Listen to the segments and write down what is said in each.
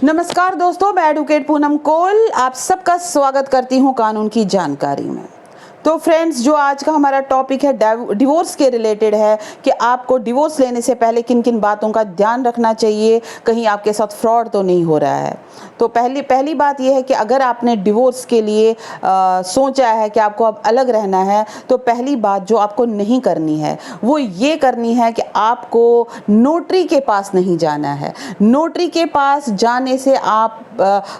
नमस्कार दोस्तों, मैं एडवोकेट पूनम कोल आप सबका स्वागत करती हूं कानून की जानकारी में। तो फ्रेंड्स, जो आज का हमारा टॉपिक है डिवोर्स के रिलेटेड है कि आपको डिवोर्स लेने से पहले किन किन बातों का ध्यान रखना चाहिए, कहीं आपके साथ फ्रॉड तो नहीं हो रहा है। तो पहली बात यह है कि अगर आपने डिवोर्स के लिए सोचा है कि आपको अब अलग रहना है, तो पहली बात जो आपको नहीं करनी है वो ये करनी है कि आपको नोटरी के पास नहीं जाना है। नोटरी के पास जाने से आप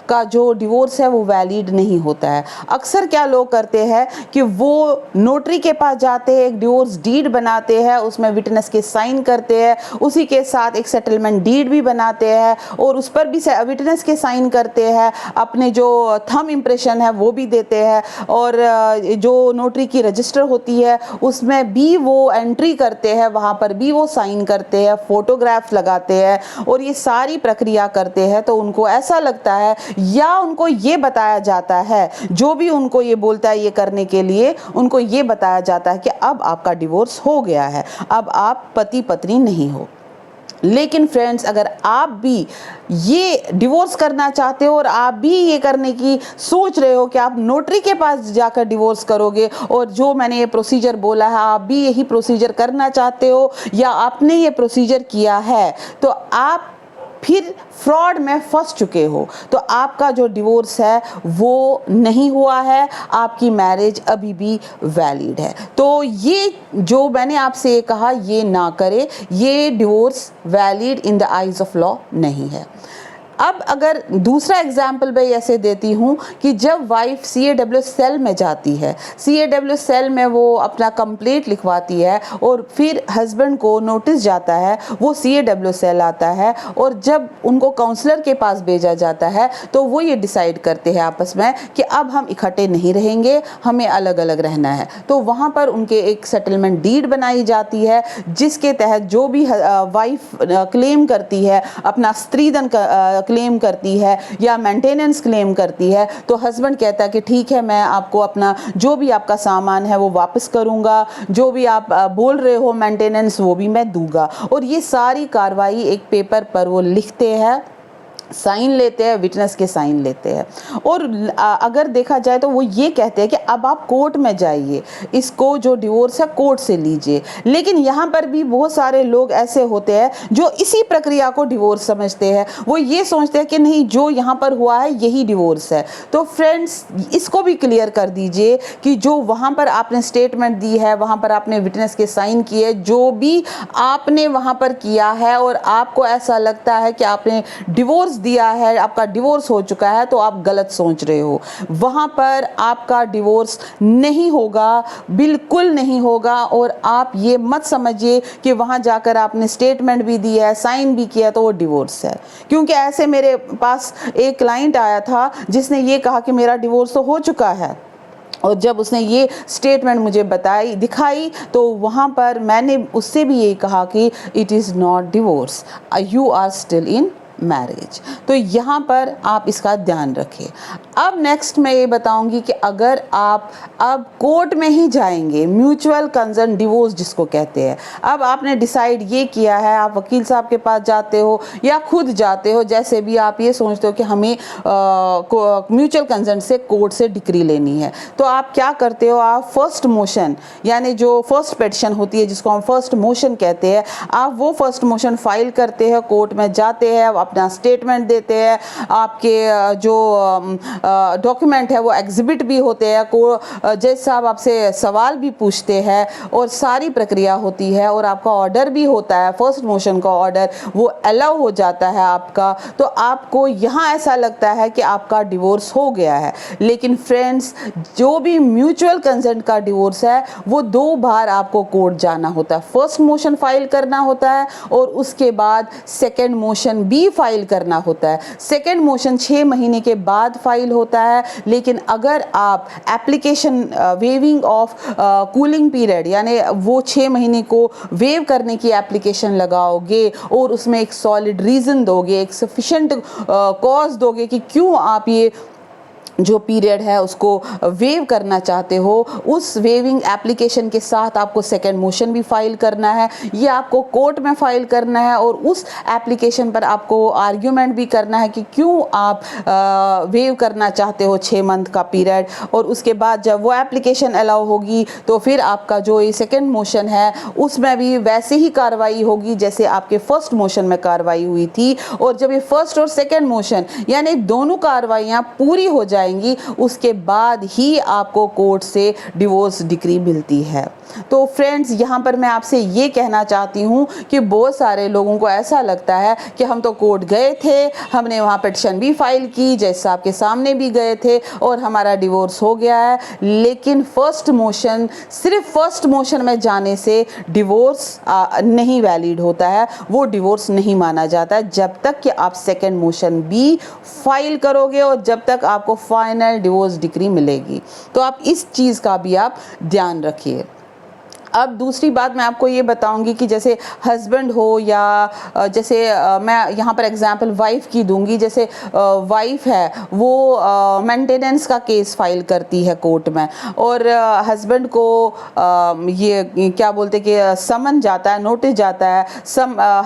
का जो डिवोर्स है वो वैलिड नहीं होता है। अक्सर क्या लोग करते हैं कि वो नोटरी के पास जाते हैं, एक डिवोर्स डीड बनाते हैं, उसमें विटनेस के साइन करते हैं, उसी के साथ एक सेटलमेंट डीड भी बनाते हैं और उस पर भी विटनेस के साइन करते हैं, अपने जो थंब इम्प्रेशन है वो भी देते हैं और जो नोटरी की रजिस्टर होती है उसमें भी वो एंट्री करते हैं, वहाँ पर भी वो साइन करते हैं, फोटोग्राफ्स लगाते हैं और ये सारी प्रक्रिया करते हैं। तो उनको ऐसा लगता है या उनको ये बताया जाता है, जो भी उनको ये बोलता है ये करने के लिए, उनको ये बताया जाता है कि अब आपका डिवोर्स हो गया है, अब आप पति पत्नी नहीं हो। लेकिन फ्रेंड्स, अगर आप भी ये डिवोर्स करना चाहते हो और आप भी ये करने की सोच रहे हो कि आप नोटरी के पास जाकर डिवोर्स करोगे और जो मैंने ये प्रोसीजर बोला है आप भी यही प्रोसीजर करना चाहते हो या आपने ये प्रोसीजर किया है, तो आप फिर फ्रॉड में फंस चुके हो। तो आपका जो डिवोर्स है वो नहीं हुआ है, आपकी मैरिज अभी भी वैलिड है। तो ये जो मैंने आपसे कहा ये ना करें, ये divorce valid in the eyes of law नहीं है। अब अगर दूसरा एग्जाम्पल मैं ऐसे देती हूँ कि जब वाइफ CAW सेल में जाती है, CAW सेल में वो अपना कंप्लेंट लिखवाती है और फिर हस्बैंड को नोटिस जाता है, वो CAW सेल आता है और जब उनको काउंसलर के पास भेजा जाता है तो वो ये डिसाइड करते हैं आपस में कि अब हम इकट्ठे नहीं रहेंगे, हमें अलग अलग रहना है। तो वहाँ पर उनके एक सेटलमेंट डीड बनाई जाती है जिसके तहत जो भी वाइफ क्लेम करती है, अपना स्त्रीधन क्लेम करती है या मेंटेनेंस क्लेम करती है, तो हस्बैंड कहता है कि ठीक है, मैं आपको अपना जो भी आपका सामान है वो वापस करूंगा, जो भी आप बोल रहे हो मेंटेनेंस वो भी मैं दूंगा। और ये सारी कार्रवाई एक पेपर पर वो लिखते हैं, साइन लेते हैं, विटनेस के साइन लेते हैं और अगर देखा जाए तो वो ये कहते हैं कि अब आप कोर्ट में जाइए, इसको जो डिवोर्स है कोर्ट से लीजिए। लेकिन यहाँ पर भी बहुत सारे लोग ऐसे होते हैं जो इसी प्रक्रिया को डिवोर्स समझते हैं, वो ये सोचते हैं कि नहीं, जो यहाँ पर हुआ है यही डिवोर्स है। तो फ्रेंड्स, इसको भी क्लियर कर दीजिए कि जो वहाँ पर आपने स्टेटमेंट दी है, वहाँ पर आपने विटनेस के साइन किए, जो भी आपने वहाँ पर किया है और आपको ऐसा लगता है कि आपने डिवोर्स दिया है, आपका डिवोर्स हो चुका है, तो आप गलत सोच रहे हो। वहां पर आपका डिवोर्स नहीं होगा, बिल्कुल नहीं होगा। और आप ये मत समझिए कि वहां जाकर आपने स्टेटमेंट भी दी है, साइन भी किया तो वो डिवोर्स है। क्योंकि ऐसे मेरे पास एक क्लाइंट आया था जिसने ये कहा कि मेरा डिवोर्स तो हो चुका है और जब उसने ये स्टेटमेंट मुझे दिखाई तो वहाँ पर मैंने उससे भी यही कहा कि it is not divorce, you are still in marriage. तो यहाँ पर आप इसका ध्यान रखें। अब नेक्स्ट मैं ये बताऊंगी कि अगर आप अब कोर्ट में ही जाएंगे, म्यूचुअल कंसेंट डिवोर्स जिसको कहते हैं, अब आपने डिसाइड ये किया है, आप वकील साहब के पास जाते हो या खुद जाते हो, जैसे भी आप ये सोचते हो कि हमें म्यूचुअल कंसेंट से कोर्ट से डिक्री लेनी है, तो आप क्या करते हो, आप फर्स्ट मोशन यानी जो फर्स्ट पिटीशन होती है जिसको हम फर्स्ट मोशन कहते हैं, आप वो फर्स्ट मोशन फाइल करते हैं, कोर्ट में जाते हैं, अपना स्टेटमेंट देते हैं, आपके जो डॉक्यूमेंट है वो एग्जिबिट भी होते हैं, जज साहब आपसे सवाल भी पूछते हैं और सारी प्रक्रिया होती है और आपका ऑर्डर भी होता है, फर्स्ट मोशन का ऑर्डर वो अलाउ हो जाता है आपका। तो आपको यहाँ ऐसा लगता है कि आपका डिवोर्स हो गया है। लेकिन फ्रेंड्स, जो भी म्यूचुअल कंसेंट का डिवोर्स है वो 2 बार आपको कोर्ट जाना होता है, फर्स्ट मोशन फाइल करना होता है और उसके बाद सेकेंड मोशन भी फाइल करना होता है। सेकेंड मोशन 6 महीने के बाद फाइल होता है। लेकिन अगर आप application waiving of cooling period यानी वो 6 महीने को वेव करने की एप्लीकेशन लगाओगे और उसमें एक सॉलिड रीज़न दोगे, एक सफिशिएंट कॉज दोगे कि क्यों आप ये जो पीरियड है उसको वेव करना चाहते हो, उस वेविंग एप्लीकेशन के साथ आपको सेकेंड मोशन भी फाइल करना है, ये आपको कोर्ट में फाइल करना है और उस एप्लीकेशन पर आपको आर्ग्यूमेंट भी करना है कि क्यों आप वेव करना चाहते हो 6 मंथ का पीरियड। और उसके बाद जब वो एप्लीकेशन अलाउ होगी तो फिर आपका जो ये सेकेंड मोशन है उसमें भी वैसे ही कार्रवाई होगी जैसे आपके फर्स्ट मोशन में कार्रवाई हुई थी। और जब ये फर्स्ट और सेकेंड मोशन यानी दोनों कार्रवाइयाँ पूरी हो जाए उसके बाद ही आपको कोर्ट से डिवोर्स डिक्री मिलती है। तो फ्रेंड्स, यहाँ पर मैं आपसे ये कहना चाहती हूँ कि बहुत सारे लोगों को ऐसा लगता है कि हम तो कोर्ट गए थे, हमने वहाँ पिटीशन भी फाइल की, जज साहब के सामने भी गए थे और हमारा डिवोर्स हो गया है। लेकिन फर्स्ट मोशन, सिर्फ फर्स्ट मोशन में जाने से डिवोर्स नहीं वैलिड होता है, वो डिवोर्स नहीं माना जाता है जब तक कि आप सेकेंड मोशन भी फाइल करोगे और जब तक आपको फाइनल डिवोर्स डिक्री मिलेगी। तो आप इस चीज़ का भी आप ध्यान रखिए। अब दूसरी बात मैं आपको ये बताऊंगी कि जैसे हस्बैंड हो या जैसे मैं यहाँ पर एग्जांपल वाइफ की दूंगी। जैसे वाइफ है वो मेंटेनेंस का केस फाइल करती है कोर्ट में और हस्बैंड को ये क्या बोलते कि समन जाता है, नोटिस जाता है,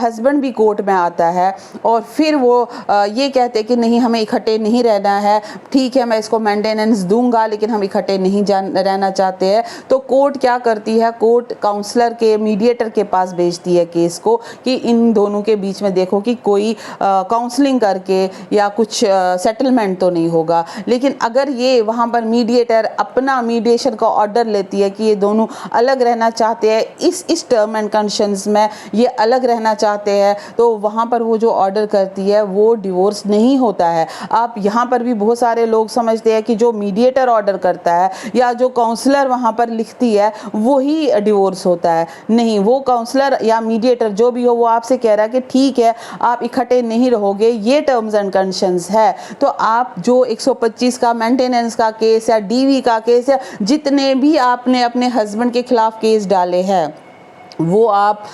हस्बैंड भी कोर्ट में आता है और फिर वो ये कहते कि नहीं हमें इकट्ठे नहीं रहना है, ठीक है मैं इसको मेंटेनेंस दूंगा लेकिन हम इकट्ठे नहीं रहना चाहते हैं। तो कोर्ट क्या करती है, कोर्ट काउंसलर के, मीडिएटर के पास भेजती है केस को कि इन दोनों के बीच में देखो कि कोई काउंसलिंग करके या कुछ सेटलमेंट तो नहीं होगा। लेकिन अगर ये वहाँ पर मीडिएटर अपना मीडिएशन का ऑर्डर लेती है कि ये दोनों अलग रहना चाहते हैं, इस टर्म एंड कंडीशंस में ये अलग रहना चाहते हैं, तो वहाँ पर वो जो ऑर्डर करती है वो डिवोर्स नहीं होता है। आप यहाँ पर भी बहुत सारे लोग समझते हैं कि जो मीडिएटर ऑर्डर करता है या जो काउंसलर वहाँ पर लिखती है वही डिवोर्स होता है। नहीं, वो काउंसलर या मीडिएटर जो भी हो वो आपसे कह रहा है कि ठीक है आप इकट्ठे नहीं रहोगे, ये टर्म्स एंड कंडीशंस है, तो आप जो 125 का मेंटेनेंस का केस या डीवी का केस या जितने भी आपने अपने हस्बैंड के खिलाफ केस डाले हैं वो आप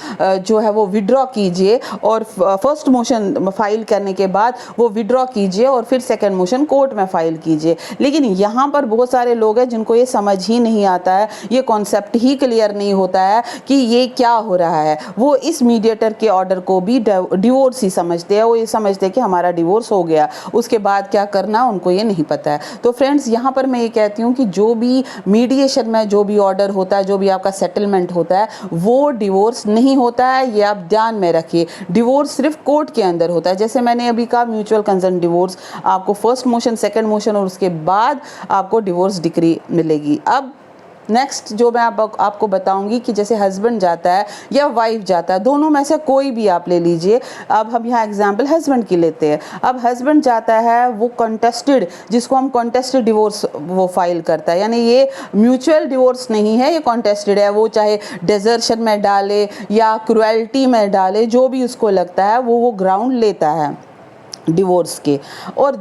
जो है वो विड्रॉ कीजिए और फर्स्ट मोशन फाइल करने के बाद वो विड्रॉ कीजिए और फिर सेकंड मोशन कोर्ट में फाइल कीजिए। लेकिन यहाँ पर बहुत सारे लोग हैं जिनको ये समझ ही नहीं आता है, ये कॉन्सेप्ट ही क्लियर नहीं होता है कि ये क्या हो रहा है। वो इस मीडिएटर के ऑर्डर को भी डिवोर्स ही समझते हैं, वो ये समझते हैं कि हमारा डिवोर्स हो गया, उसके बाद क्या करना उनको ये नहीं पता है। तो फ्रेंड्स, यहाँ पर मैं ये कहती हूँ कि जो भी मीडिएशन में जो भी ऑर्डर होता है, जो भी आपका सेटलमेंट होता है, वो डिवोर्स नहीं होता है, ये आप ध्यान में रखिए। डिवोर्स सिर्फ कोर्ट के अंदर होता है। जैसे मैंने अभी कहा म्यूचुअल कंसेंट डिवोर्स, आपको फर्स्ट मोशन, सेकंड मोशन और उसके बाद आपको डिवोर्स डिक्री मिलेगी। अब नेक्स्ट जो मैं आपको बताऊंगी कि जैसे हस्बैंड जाता है या वाइफ जाता है, दोनों में से कोई भी आप ले लीजिए। अब हम यहाँ एग्जांपल हस्बैंड की लेते हैं। अब हस्बैंड जाता है, वो कॉन्टेस्टेड, जिसको हम कॉन्टेस्टेड डिवोर्स वो फाइल करता है, यानी ये म्यूचुअल डिवोर्स नहीं है, ये कॉन्टेस्टेड है। वो चाहे डेजर्शन में डाले या क्रुएल्टी में डाले, जो भी उसको लगता है वो ग्राउंड लेता है डिवोर्स के। और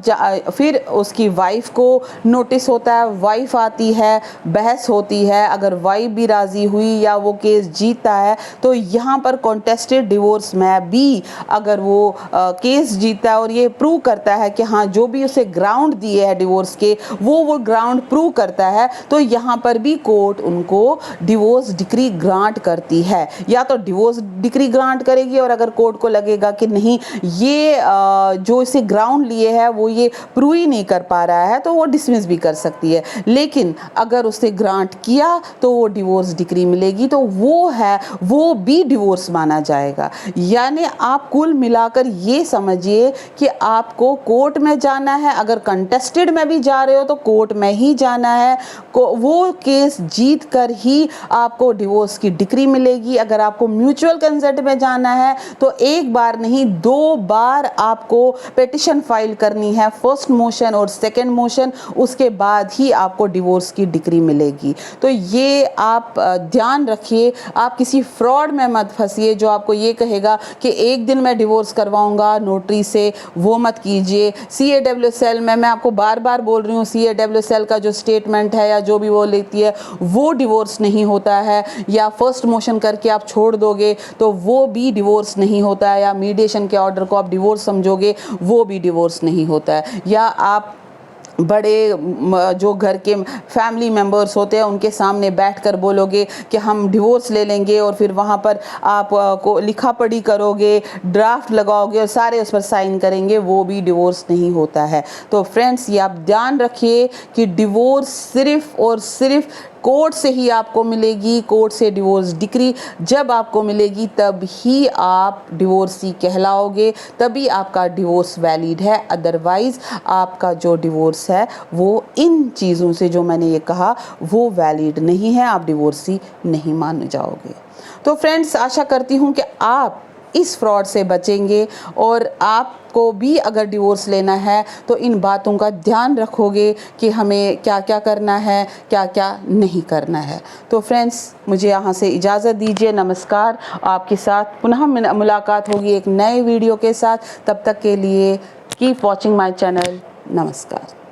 फिर उसकी वाइफ को नोटिस होता है, वाइफ आती है, बहस होती है, अगर वाइफ भी राज़ी हुई या वो केस जीतता है तो यहाँ पर कॉन्टेस्टेड डिवोर्स में भी अगर वो केस जीतता है और ये प्रूव करता है कि हाँ जो भी उसे ग्राउंड दिए हैं डिवोर्स के वो ग्राउंड प्रूव करता है, तो यहाँ पर भी कोर्ट उनको डिवोर्स डिक्री ग्रांट करती है। या तो डिवोर्स डिक्री ग्रांट करेगी और अगर कोर्ट को लगेगा कि नहीं ये जो इसे ग्राउंड लिए है वो ये प्रूव ही नहीं कर पा रहा है, तो वो डिसमिस भी कर सकती है। लेकिन अगर उसे ग्रांट किया तो वो डिवोर्स डिक्री मिलेगी, तो वो भी डिवोर्स माना जाएगा। यानी आप कुल मिलाकर ये समझिए कि आपको कोर्ट में जाना है, अगर कंटेस्टेड में भी जा रहे हो तो कोर्ट में ही जाना है, वो केस जीत कर ही आपको डिवोर्स की डिक्री मिलेगी। अगर आपको म्यूचुअल कंसेंट में जाना है तो एक बार नहीं 2 बार आपको पिटीशन फाइल करनी है, फर्स्ट मोशन और सेकंड मोशन, उसके बाद ही आपको डिवोर्स की डिक्री मिलेगी। तो ये आप ध्यान रखिए, आप किसी फ्रॉड में मत फंसिए जो आपको ये कहेगा कि एक दिन मैं डिवोर्स करवाऊंगा नोटरी से, वो मत कीजिए। CAWSL में मैं आपको बार बार बोल रही हूँ, CAWSL का जो स्टेटमेंट है या जो भी वो लेती है वो डिवोर्स नहीं होता है, या फर्स्ट मोशन करके आप छोड़ दोगे तो वो भी डिवोर्स नहीं होता है, या मीडिएशन के ऑर्डर को आप डिवोर्स समझोगे वो भी डिवोर्स नहीं होता है। या आप बड़े जो घर के फैमिली मेम्बर्स होते हैं उनके सामने बैठकर बोलोगे कि हम डिवोर्स ले लेंगे और फिर वहाँ पर आप को लिखा पढ़ी करोगे, ड्राफ्ट लगाओगे और सारे उस पर साइन करेंगे, वो भी डिवोर्स नहीं होता है। तो फ्रेंड्स, ये आप ध्यान रखिए कि डिवोर्स सिर्फ़ और सिर्फ कोर्ट से ही आपको मिलेगी। कोर्ट से डिवोर्स डिक्री जब आपको मिलेगी तब ही आप डिवोर्सी कहलाओगे, तभी आपका डिवोर्स वैलिड है। अदरवाइज़ आपका जो डिवोर्स है वो इन चीज़ों से जो मैंने ये कहा वो वैलिड नहीं है, आप डिवोर्सी नहीं मान जाओगे। तो फ्रेंड्स, आशा करती हूँ कि आप इस फ्रॉड से बचेंगे और आपको भी अगर डिवोर्स लेना है तो इन बातों का ध्यान रखोगे कि हमें क्या क्या करना है, क्या क्या नहीं करना है। तो फ्रेंड्स, मुझे यहाँ से इजाज़त दीजिए। नमस्कार। आपके साथ पुनः मुलाकात होगी एक नए वीडियो के साथ। तब तक के लिए कीप वॉचिंग माय चैनल। नमस्कार।